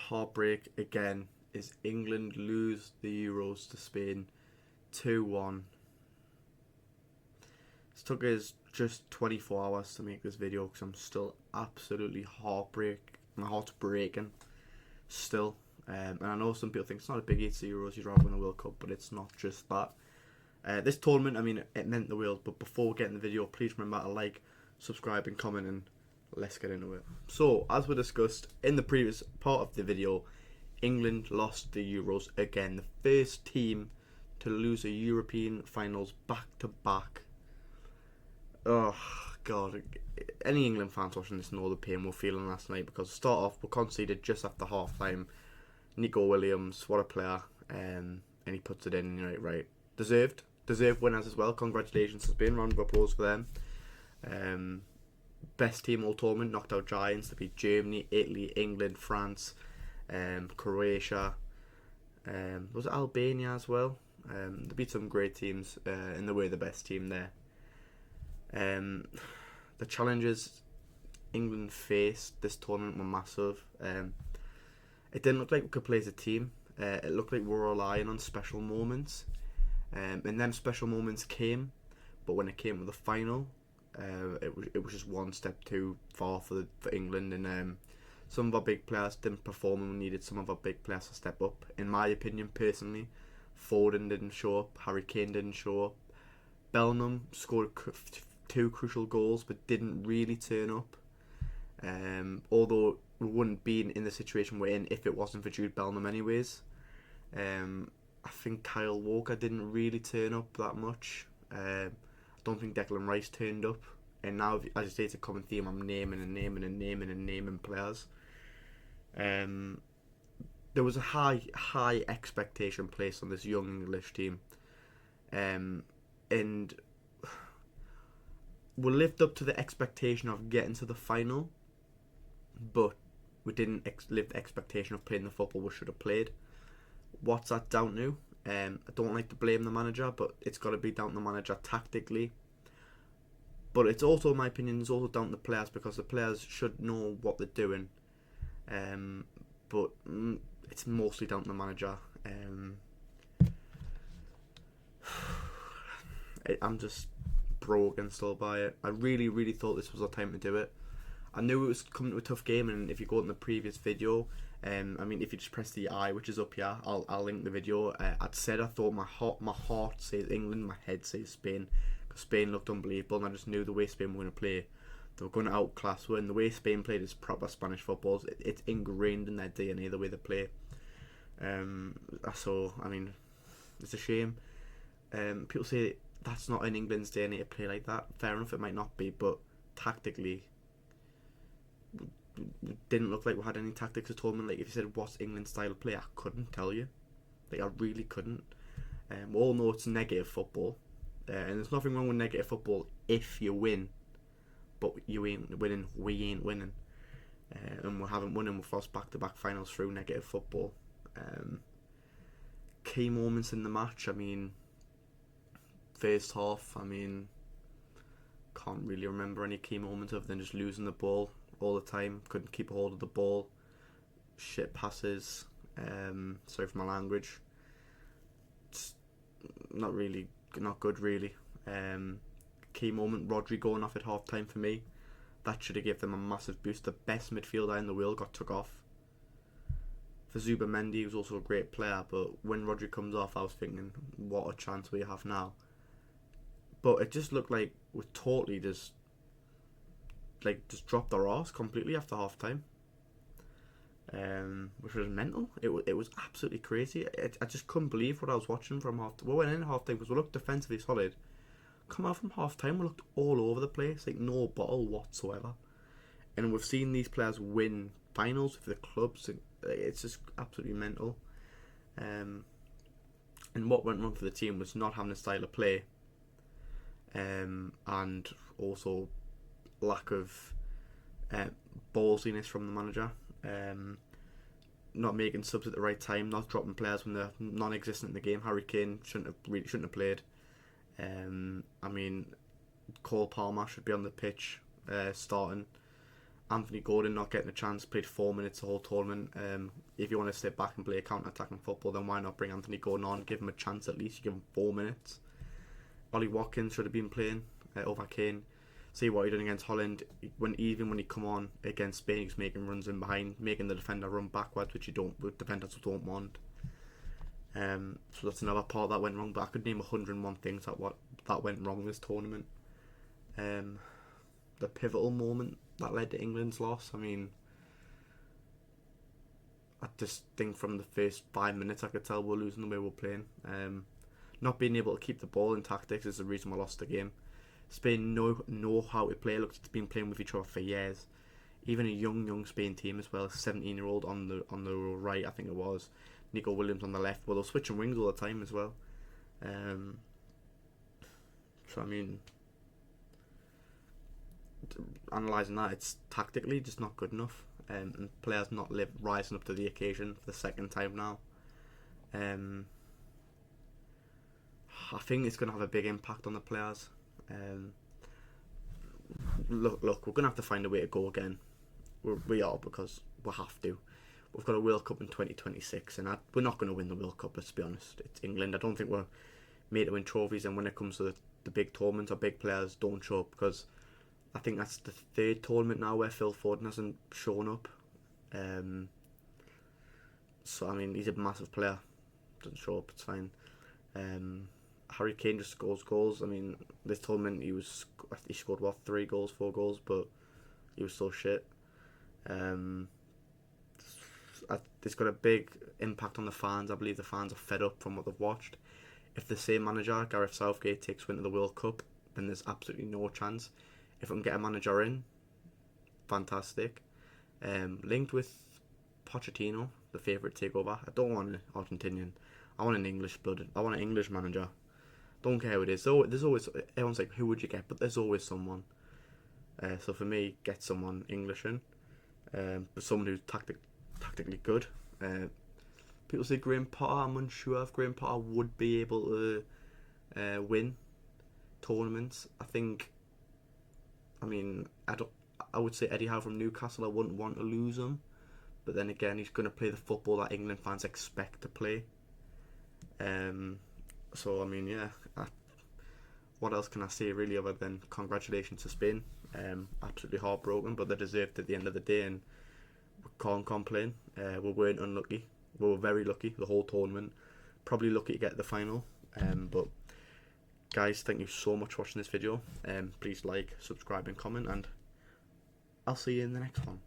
heartbreak again is England lose the Euros to Spain 2-1. It took us just 24 hours to make this video because I'm still absolutely my heart's breaking still. And I know some people think it's not a big deal to Euros, you'd rather win the World Cup, but it's not just that. This tournament, I mean, it meant the world, but before getting the video, please remember to like, subscribe and comment, and let's get into it. So, as we discussed in the previous part of the video, England lost the Euros again. The first team to lose a European finals back to back. Oh, God. Any England fans watching this know the pain we're feeling last night, because to start off, we conceded just after half time. Nico Williams, what a player. And he puts it in, and you're like, right. Deserved winners as well. Congratulations to Spain. Round of applause for them. Best team all tournament, knocked out giants. They beat Germany, Italy, England, France, Croatia. Was it Albania as well? They beat some great teams, and they were the best team there. The challenges England faced this tournament were massive. It didn't look like we could play as a team. It looked like we were relying on special moments. And them special moments came, but when it came to the final, it was just one step too far for England, and some of our big players didn't perform, and we needed some of our big players to step up. In my opinion, personally, Foden didn't show up, Harry Kane didn't show up, Bellingham scored 2 crucial goals but didn't really turn up. Although we wouldn't be in the situation we're in if it wasn't for Jude Bellingham anyways. I think Kyle Walker didn't really turn up that much. I don't think Declan Rice turned up. And now, as I say, it's a common theme. I'm naming players. There was a high expectation placed on this young English team. And we lived up to the expectation of getting to the final, but we didn't live the expectation of playing the football we should have played. What's that down to? I don't like to blame the manager, but it's got to be down to the manager tactically. But it's also, in my opinion, it's also down to the players, because the players should know what they're doing. But it's mostly down to the manager. I'm just broken still by it. I really thought this was the time to do it. I knew it was coming to a tough game, and if you go in the previous video, I mean, if you just press the I, which is up here, I'll link the video. I'd said I thought my heart says England, my head says Spain, because Spain looked unbelievable, and I just knew the way Spain were going to play, they were going to outclass us. And the way Spain played is proper Spanish football. It's ingrained in their DNA, the way they play. So I mean, it's a shame. People say that's not in England's DNA to play like that. Fair enough, it might not be, but tactically, didn't look like we had any tactics at all. Like, if you said what's England's style of play, I couldn't tell you. Like, I really couldn't. We all know it's negative football, and there's nothing wrong with negative football if you win, but you ain't winning. We ain't winning, and we haven't won, and we've lost back-to-back finals through negative football. Key moments in the match, I mean, first half, I mean, can't really remember any key moments other than just losing the ball all the time. Couldn't keep a hold of the ball. Shit passes. Sorry for my language. It's not good really. Key moment, Rodri going off at half time for me. That should have given them a massive boost. The best midfielder in the world got took off. For Zubimendi, he was also a great player, but when Rodri comes off, I was thinking, what a chance we have now. But it just looked like we totally just dropped our arse completely after half time, which was mental. It was absolutely crazy. I just couldn't believe what I was watching from half. We went in half time because we looked defensively solid. Come out from half time, we looked all over the place, like no bottle whatsoever. And we've seen these players win finals for the clubs. It's just absolutely mental. And what went wrong for the team was not having a style of play, and also lack of ballsiness from the manager. Not making subs at the right time, not dropping players when they're non-existent in the game. Harry Kane shouldn't have played. I mean, Cole Palmer should be on the pitch starting, Anthony Gordon not getting a chance, played 4 minutes the whole tournament. If you want to sit back and play counter-attacking football, then why not bring Anthony Gordon on, give him a chance at least, you give him 4 minutes. Ollie Watkins should have been playing over Kane. See what he done against Holland. Even when he come on against Spain, he's making runs in behind, making the defender run backwards, which defenders don't want. So that's another part that went wrong. But I could name 101 things that went wrong this tournament. The pivotal moment that led to England's loss. I mean, I just think from the first 5 minutes I could tell we're losing the way we're playing. Not being able to keep the ball in tactics is the reason we lost the game. Spain know how to play. Look, it's been playing with each other for years. Even a young Spain team as well, 17-year-old on the right, I think it was. Nico Williams on the left. Well, they're switching wings all the time as well. So I mean, analysing that, it's tactically just not good enough, and players not rising up to the occasion for the second time now. I think it's going to have a big impact on the players. Look, we're going to have to find a way to go again. We are, because we have to. We've got a World Cup in 2026, and we're not going to win the World Cup, let's be honest. It's England. I don't think we're made to win trophies, and when it comes to the big tournaments or big players don't show up, because I think that's the third tournament now where Phil Foden hasn't shown up. So, I mean, he's a massive player. Doesn't show up, it's fine. Harry Kane just scores goals. I mean, this tournament he scored 3 goals, 4 goals, but he was so shit. It's got a big impact on the fans. I believe the fans are fed up from what they've watched. If the same manager, Gareth Southgate, takes win to the World Cup, then there's absolutely no chance. If I can get a manager in, fantastic. Linked with Pochettino, the favourite takeover. I don't want an Argentinian. I want an English blooded. I want an English manager. Don't care who it is. So there's always, everyone's like, who would you get? But there's always someone. So for me, get someone English in, but someone who's tactically good. People say Graham Potter. I'm unsure if Graham Potter would be able to win tournaments. I would say Eddie Howe from Newcastle. I wouldn't want to lose him, but then again, he's going to play the football that England fans expect to play. So I mean, yeah. What else can I say really other than congratulations to Spain? Absolutely heartbroken, but they deserved it at the end of the day, and we can't complain. We weren't unlucky. We were very lucky the whole tournament. Probably lucky to get to the final. But guys, thank you so much for watching this video. Please like, subscribe and comment, and I'll see you in the next one.